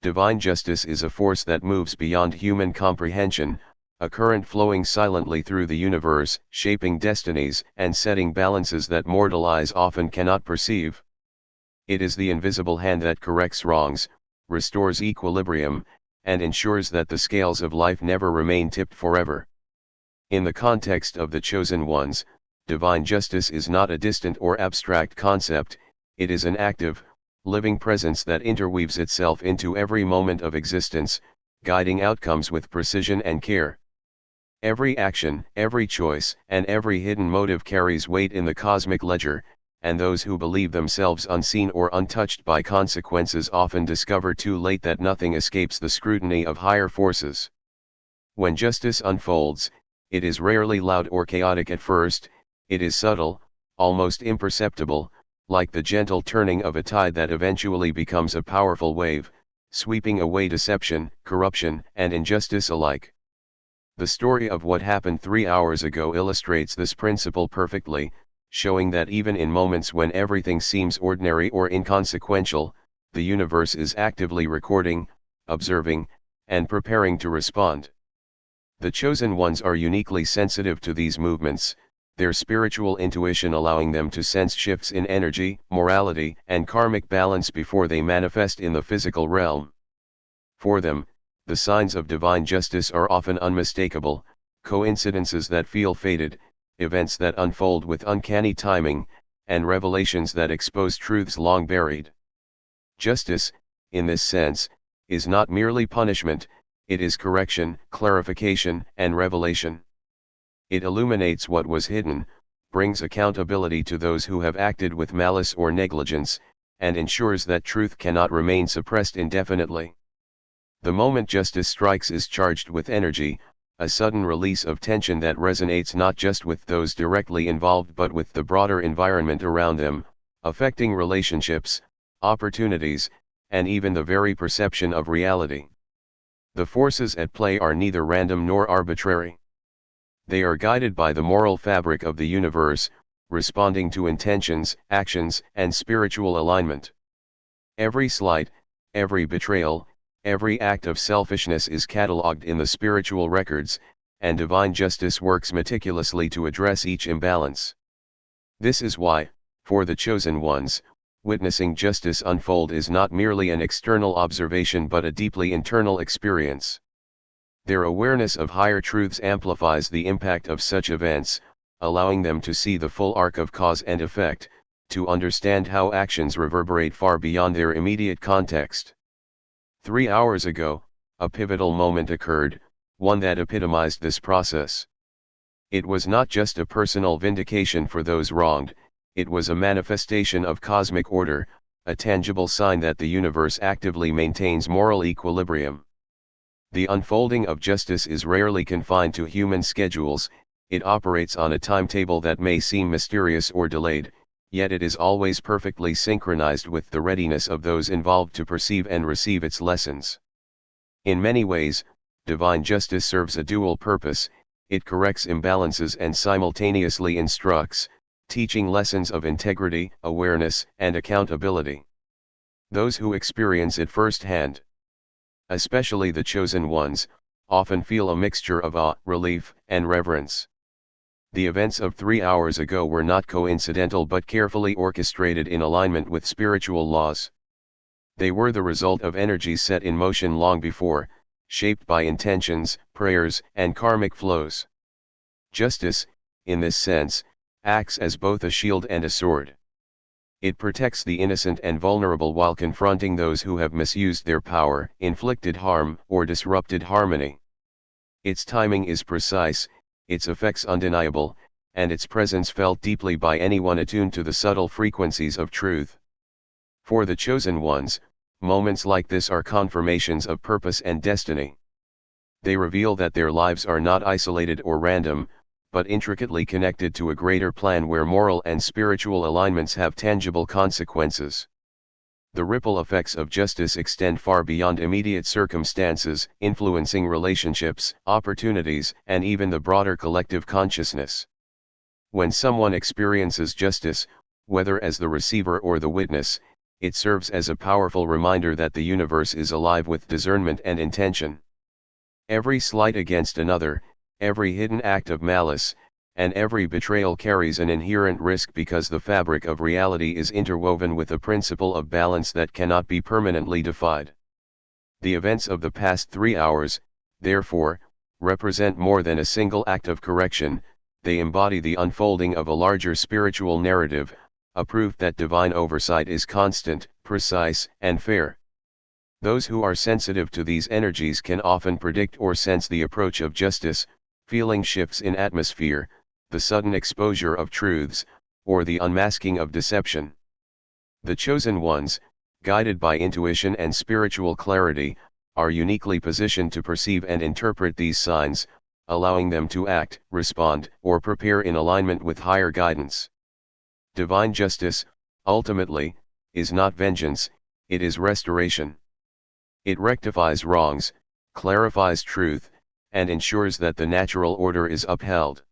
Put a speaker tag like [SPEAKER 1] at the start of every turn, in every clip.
[SPEAKER 1] Divine justice is a force that moves beyond human comprehension, a current flowing silently through the universe, shaping destinies and setting balances that mortal eyes often cannot perceive. It is the invisible hand that corrects wrongs, restores equilibrium, and ensures that the scales of life never remain tipped forever. In the context of the chosen ones, divine justice is not a distant or abstract concept, it is an active, living presence that interweaves itself into every moment of existence, guiding outcomes with precision and care. Every action, every choice, and every hidden motive carries weight in the cosmic ledger, and those who believe themselves unseen or untouched by consequences often discover too late that nothing escapes the scrutiny of higher forces. When justice unfolds, it is rarely loud or chaotic at first, it is subtle, almost imperceptible, like the gentle turning of a tide that eventually becomes a powerful wave, sweeping away deception, corruption, and injustice alike. The story of what happened 3 hours ago illustrates this principle perfectly, showing that even in moments when everything seems ordinary or inconsequential, the universe is actively recording, observing, and preparing to respond. The chosen ones are uniquely sensitive to these movements, their spiritual intuition allowing them to sense shifts in energy, morality, and karmic balance before they manifest in the physical realm. For them, the signs of divine justice are often unmistakable, coincidences that feel fated, events that unfold with uncanny timing, and revelations that expose truths long buried. Justice, in this sense, is not merely punishment, it is correction, clarification, and revelation. It illuminates what was hidden, brings accountability to those who have acted with malice or negligence, and ensures that truth cannot remain suppressed indefinitely. The moment justice strikes is charged with energy, a sudden release of tension that resonates not just with those directly involved but with the broader environment around them, affecting relationships, opportunities, and even the very perception of reality. The forces at play are neither random nor arbitrary. They are guided by the moral fabric of the universe, responding to intentions, actions, and spiritual alignment. Every slight, every betrayal, every act of selfishness is catalogued in the spiritual records, and divine justice works meticulously to address each imbalance. This is why, for the chosen ones, witnessing justice unfold is not merely an external observation but a deeply internal experience. Their awareness of higher truths amplifies the impact of such events, allowing them to see the full arc of cause and effect, to understand how actions reverberate far beyond their immediate context. 3 hours ago, a pivotal moment occurred, one that epitomized this process. It was not just a personal vindication for those wronged, it was a manifestation of cosmic order, a tangible sign that the universe actively maintains moral equilibrium. The unfolding of justice is rarely confined to human schedules, it operates on a timetable that may seem mysterious or delayed, yet it is always perfectly synchronized with the readiness of those involved to perceive and receive its lessons. In many ways, divine justice serves a dual purpose, it corrects imbalances and simultaneously instructs, teaching lessons of integrity, awareness, and accountability. Those who experience it firsthand, especially the chosen ones, often feel a mixture of awe, relief, and reverence. The events of 3 hours ago were not coincidental but carefully orchestrated in alignment with spiritual laws. They were the result of energies set in motion long before, shaped by intentions, prayers, and karmic flows. Justice, in this sense, acts as both a shield and a sword. It protects the innocent and vulnerable while confronting those who have misused their power, inflicted harm, or disrupted harmony. Its timing is precise, its effects undeniable, and its presence felt deeply by anyone attuned to the subtle frequencies of truth. For the chosen ones, moments like this are confirmations of purpose and destiny. They reveal that their lives are not isolated or random, but intricately connected to a greater plan where moral and spiritual alignments have tangible consequences. The ripple effects of justice extend far beyond immediate circumstances, influencing relationships, opportunities, and even the broader collective consciousness. When someone experiences justice, whether as the receiver or the witness, it serves as a powerful reminder that the universe is alive with discernment and intention. Every slight against another, every hidden act of malice, and every betrayal carries an inherent risk because the fabric of reality is interwoven with a principle of balance that cannot be permanently defied. The events of the past 3 hours, therefore, represent more than a single act of correction. They embody the unfolding of a larger spiritual narrative, a proof that divine oversight is constant, precise, and fair. Those who are sensitive to these energies can often predict or sense the approach of justice, feeling shifts in atmosphere, the sudden exposure of truths, or the unmasking of deception. The chosen ones, guided by intuition and spiritual clarity, are uniquely positioned to perceive and interpret these signs, allowing them to act, respond, or prepare in alignment with higher guidance. Divine justice, ultimately, is not vengeance, it is restoration. It rectifies wrongs, clarifies truth, and ensures that the natural order is upheld.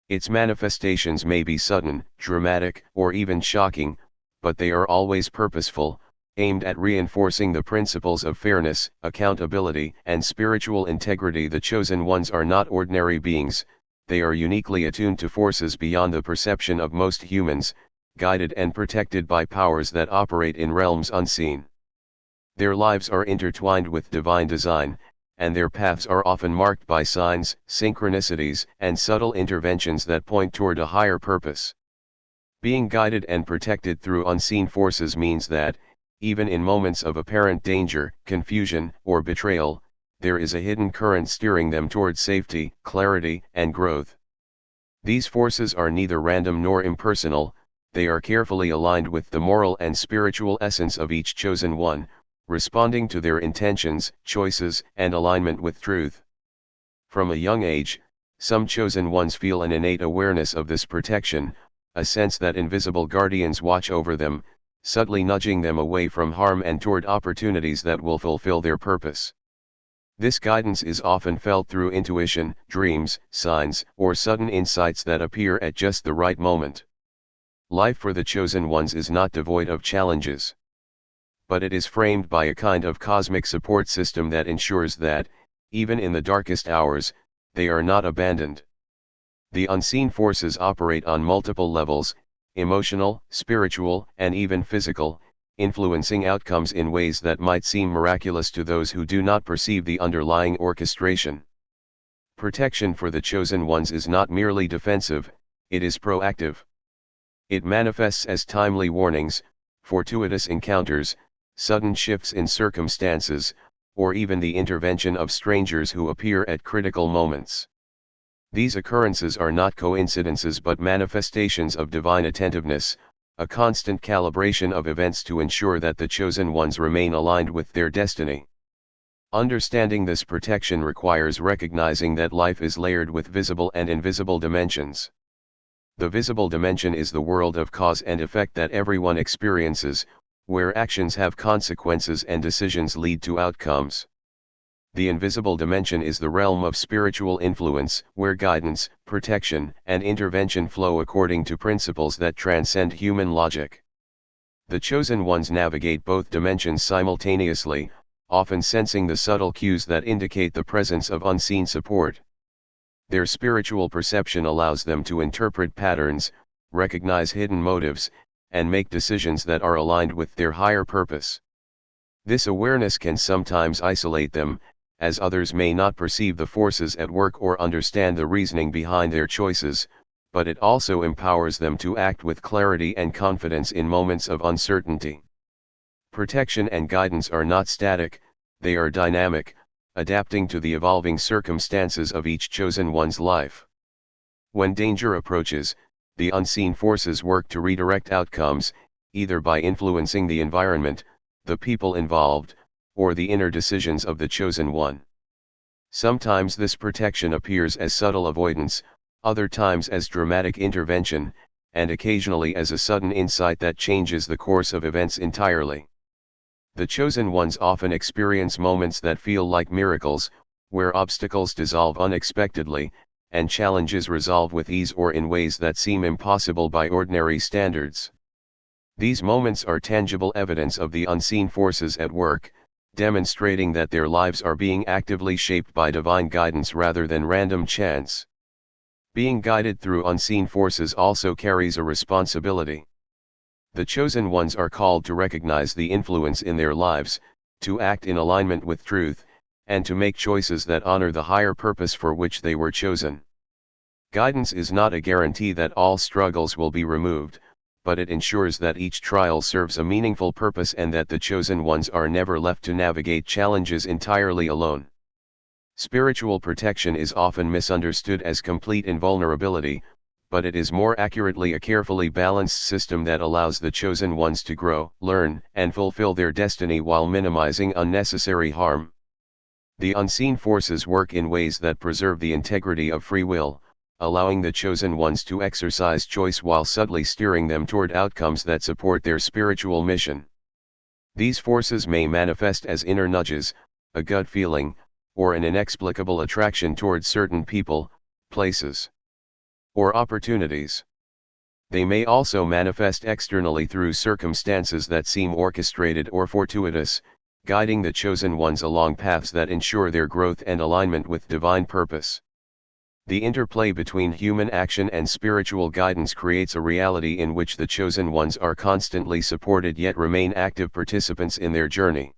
[SPEAKER 1] Its manifestations may be sudden, dramatic, or even shocking, but they are always purposeful, aimed at reinforcing the principles of fairness, accountability, and spiritual integrity. The chosen ones are not ordinary beings, they are uniquely attuned to forces beyond the perception of most humans, guided and protected by powers that operate in realms unseen. Their lives are intertwined with divine design, and their paths are often marked by signs, synchronicities, and subtle interventions that point toward a higher purpose. Being guided and protected through unseen forces means that, even in moments of apparent danger, confusion, or betrayal, there is a hidden current steering them toward safety, clarity, and growth. These forces are neither random nor impersonal, they are carefully aligned with the moral and spiritual essence of each chosen one, responding to their intentions, choices, and alignment with truth. From a young age, some chosen ones feel an innate awareness of this protection, a sense that invisible guardians watch over them, subtly nudging them away from harm and toward opportunities that will fulfill their purpose. This guidance is often felt through intuition, dreams, signs, or sudden insights that appear at just the right moment. Life for the chosen ones is not devoid of challenges. But it is framed by a kind of cosmic support system that ensures that, even in the darkest hours, they are not abandoned. The unseen forces operate on multiple levels, emotional, spiritual, and even physical, influencing outcomes in ways that might seem miraculous to those who do not perceive the underlying orchestration. Protection for the chosen ones is not merely defensive, it is proactive. It manifests as timely warnings, fortuitous encounters, sudden shifts in circumstances, or even the intervention of strangers who appear at critical moments. These occurrences are not coincidences but manifestations of divine attentiveness, a constant calibration of events to ensure that the chosen ones remain aligned with their destiny. Understanding this protection requires recognizing that life is layered with visible and invisible dimensions. The visible dimension is the world of cause and effect that everyone experiences, where actions have consequences and decisions lead to outcomes. The invisible dimension is the realm of spiritual influence, where guidance, protection, and intervention flow according to principles that transcend human logic. The chosen ones navigate both dimensions simultaneously, often sensing the subtle cues that indicate the presence of unseen support. Their spiritual perception allows them to interpret patterns, recognize hidden motives, and make decisions that are aligned with their higher purpose. This awareness can sometimes isolate them, as others may not perceive the forces at work or understand the reasoning behind their choices, but it also empowers them to act with clarity and confidence in moments of uncertainty. Protection and guidance are not static, they are dynamic, adapting to the evolving circumstances of each chosen one's life. When danger approaches, the unseen forces work to redirect outcomes, either by influencing the environment, the people involved, or the inner decisions of the chosen one. Sometimes this protection appears as subtle avoidance, other times as dramatic intervention, and occasionally as a sudden insight that changes the course of events entirely. The chosen ones often experience moments that feel like miracles, where obstacles dissolve unexpectedly, and challenges resolve with ease or in ways that seem impossible by ordinary standards. These moments are tangible evidence of the unseen forces at work, demonstrating that their lives are being actively shaped by divine guidance rather than random chance. Being guided through unseen forces also carries a responsibility. The chosen ones are called to recognize the influence in their lives, to act in alignment with truth, and to make choices that honor the higher purpose for which they were chosen. Guidance is not a guarantee that all struggles will be removed, but it ensures that each trial serves a meaningful purpose and that the chosen ones are never left to navigate challenges entirely alone. Spiritual protection is often misunderstood as complete invulnerability, but it is more accurately a carefully balanced system that allows the chosen ones to grow, learn, and fulfill their destiny while minimizing unnecessary harm. The unseen forces work in ways that preserve the integrity of free will, allowing the chosen ones to exercise choice while subtly steering them toward outcomes that support their spiritual mission. These forces may manifest as inner nudges, a gut feeling, or an inexplicable attraction towards certain people, places, or opportunities. They may also manifest externally through circumstances that seem orchestrated or fortuitous, guiding the chosen ones along paths that ensure their growth and alignment with divine purpose. The interplay between human action and spiritual guidance creates a reality in which the chosen ones are constantly supported yet remain active participants in their journey.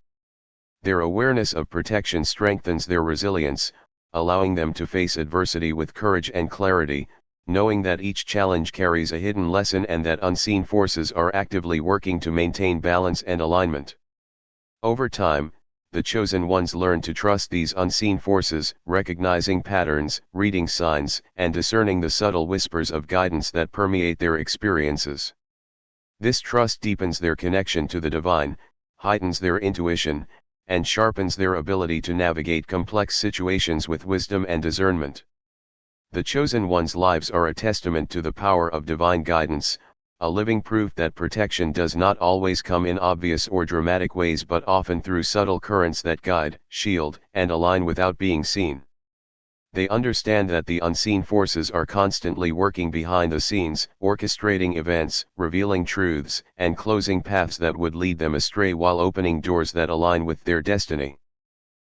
[SPEAKER 1] Their awareness of protection strengthens their resilience, allowing them to face adversity with courage and clarity, knowing that each challenge carries a hidden lesson and that unseen forces are actively working to maintain balance and alignment. Over time, the chosen ones learn to trust these unseen forces, recognizing patterns, reading signs, and discerning the subtle whispers of guidance that permeate their experiences. This trust deepens their connection to the divine, heightens their intuition, and sharpens their ability to navigate complex situations with wisdom and discernment. The chosen ones' lives are a testament to the power of divine guidance, a living proof that protection does not always come in obvious or dramatic ways but often through subtle currents that guide, shield, and align without being seen. They understand that the unseen forces are constantly working behind the scenes, orchestrating events, revealing truths, and closing paths that would lead them astray while opening doors that align with their destiny.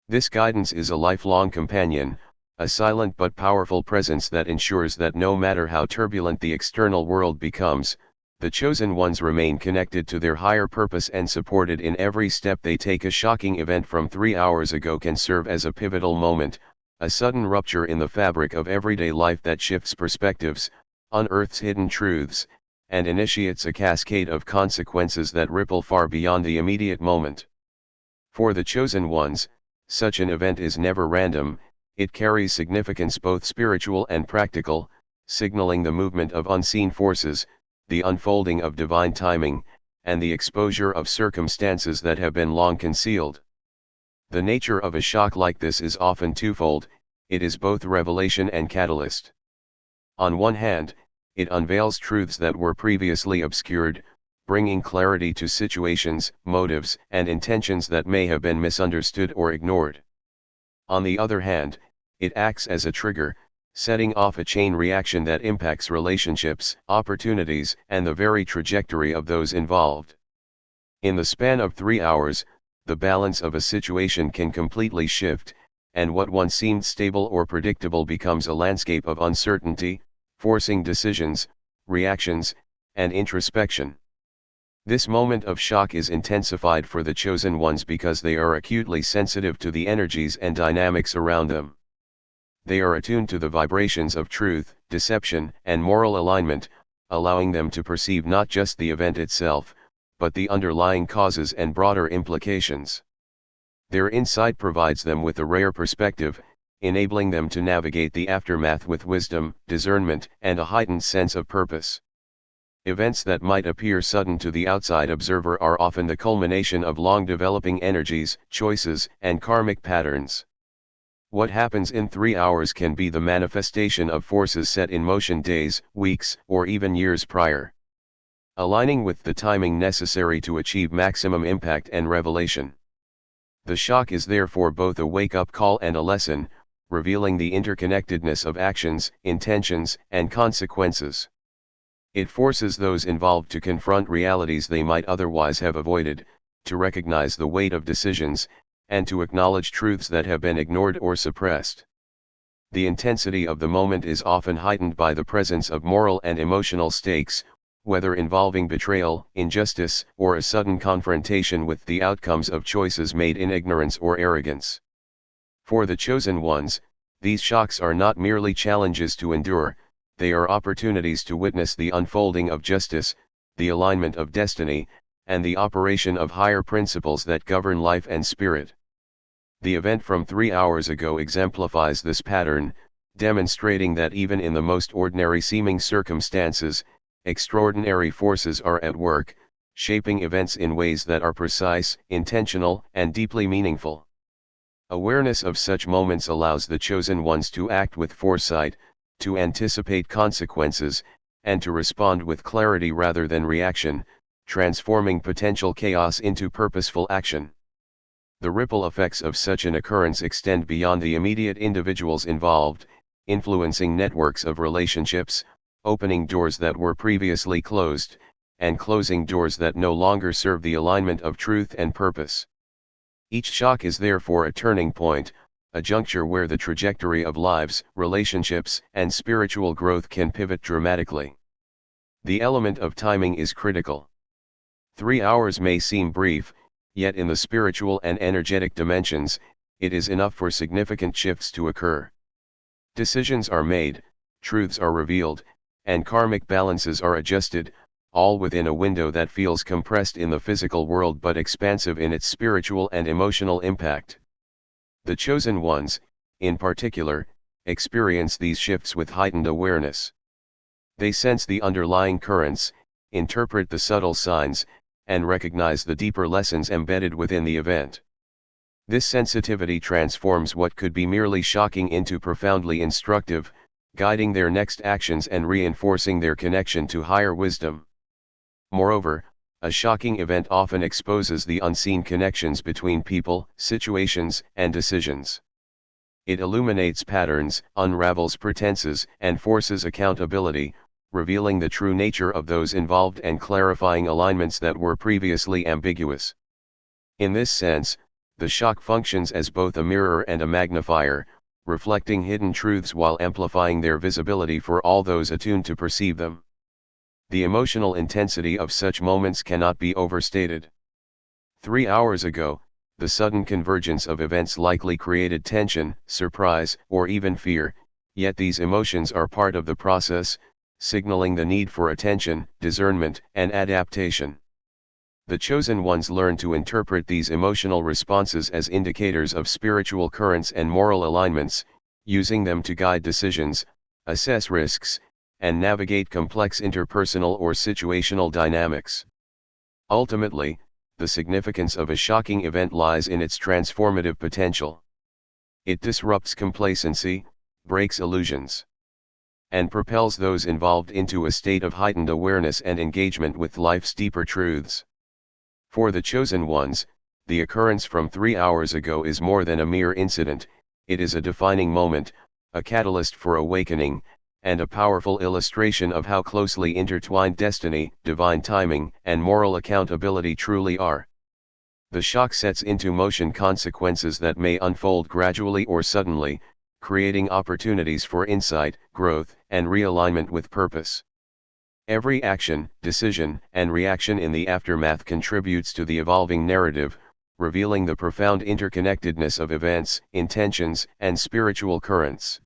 [SPEAKER 1] This guidance is a lifelong companion, a silent but powerful presence that ensures that no matter how turbulent the external world becomes, the chosen ones remain connected to their higher purpose and supported in every step they take. A shocking event from 3 hours ago can serve as a pivotal moment, a sudden rupture in the fabric of everyday life that shifts perspectives, unearths hidden truths, and initiates a cascade of consequences that ripple far beyond the immediate moment. For the chosen ones, such an event is never random, it carries significance both spiritual and practical, signaling the movement of unseen forces, the unfolding of divine timing, and the exposure of circumstances that have been long concealed. The nature of a shock like this is often twofold: it is both revelation and catalyst. On one hand, it unveils truths that were previously obscured, bringing clarity to situations, motives, and intentions that may have been misunderstood or ignored. On the other hand, it acts as a trigger, setting off a chain reaction that impacts relationships, opportunities, and the very trajectory of those involved. In the span of 3 hours, the balance of a situation can completely shift, and what once seemed stable or predictable becomes a landscape of uncertainty, forcing decisions, reactions, and introspection. This moment of shock is intensified for the chosen ones because they are acutely sensitive to the energies and dynamics around them. They are attuned to the vibrations of truth, deception, and moral alignment, allowing them to perceive not just the event itself, but the underlying causes and broader implications. Their insight provides them with a rare perspective, enabling them to navigate the aftermath with wisdom, discernment, and a heightened sense of purpose. Events that might appear sudden to the outside observer are often the culmination of long-developing energies, choices, and karmic patterns. What happens in 3 hours can be the manifestation of forces set in motion days, weeks, or even years prior, aligning with the timing necessary to achieve maximum impact and revelation. The shock is therefore both a wake-up call and a lesson, revealing the interconnectedness of actions, intentions, and consequences. It forces those involved to confront realities they might otherwise have avoided, to recognize the weight of decisions, and to acknowledge truths that have been ignored or suppressed. The intensity of the moment is often heightened by the presence of moral and emotional stakes, whether involving betrayal, injustice, or a sudden confrontation with the outcomes of choices made in ignorance or arrogance. For the chosen ones, these shocks are not merely challenges to endure, they are opportunities to witness the unfolding of justice, the alignment of destiny, and the operation of higher principles that govern life and spirit. The event from 3 hours ago exemplifies this pattern, demonstrating that even in the most ordinary seeming circumstances, extraordinary forces are at work, shaping events in ways that are precise, intentional, and deeply meaningful. Awareness of such moments allows the chosen ones to act with foresight, to anticipate consequences, and to respond with clarity rather than reaction, transforming potential chaos into purposeful action. The ripple effects of such an occurrence extend beyond the immediate individuals involved, influencing networks of relationships, opening doors that were previously closed, and closing doors that no longer serve the alignment of truth and purpose. Each shock is therefore a turning point, a juncture where the trajectory of lives, relationships, and spiritual growth can pivot dramatically. The element of timing is critical. 3 hours may seem brief, yet in the spiritual and energetic dimensions, it is enough for significant shifts to occur. Decisions are made, truths are revealed, and karmic balances are adjusted, all within a window that feels compressed in the physical world but expansive in its spiritual and emotional impact. The chosen ones, in particular, experience these shifts with heightened awareness. They sense the underlying currents, interpret the subtle signs, and recognize the deeper lessons embedded within the event. This sensitivity transforms what could be merely shocking into profoundly instructive, guiding their next actions and reinforcing their connection to higher wisdom. Moreover, a shocking event often exposes the unseen connections between people, situations, and decisions. It illuminates patterns, unravels pretenses, and forces accountability, revealing the true nature of those involved and clarifying alignments that were previously ambiguous. In this sense, the shock functions as both a mirror and a magnifier, reflecting hidden truths while amplifying their visibility for all those attuned to perceive them. The emotional intensity of such moments cannot be overstated. 3 hours ago, the sudden convergence of events likely created tension, surprise, or even fear, yet these emotions are part of the process, signaling the need for attention, discernment, and adaptation. The chosen ones learn to interpret these emotional responses as indicators of spiritual currents and moral alignments, using them to guide decisions, assess risks, and navigate complex interpersonal or situational dynamics. Ultimately, the significance of a shocking event lies in its transformative potential. It disrupts complacency, breaks illusions, and propels those involved into a state of heightened awareness and engagement with life's deeper truths. For the chosen ones, the occurrence from 3 hours ago is more than a mere incident, it is a defining moment, a catalyst for awakening, and a powerful illustration of how closely intertwined destiny, divine timing, and moral accountability truly are. The shock sets into motion consequences that may unfold gradually or suddenly, creating opportunities for insight, growth, and realignment with purpose. Every action, decision, and reaction in the aftermath contributes to the evolving narrative, revealing the profound interconnectedness of events, intentions, and spiritual currents.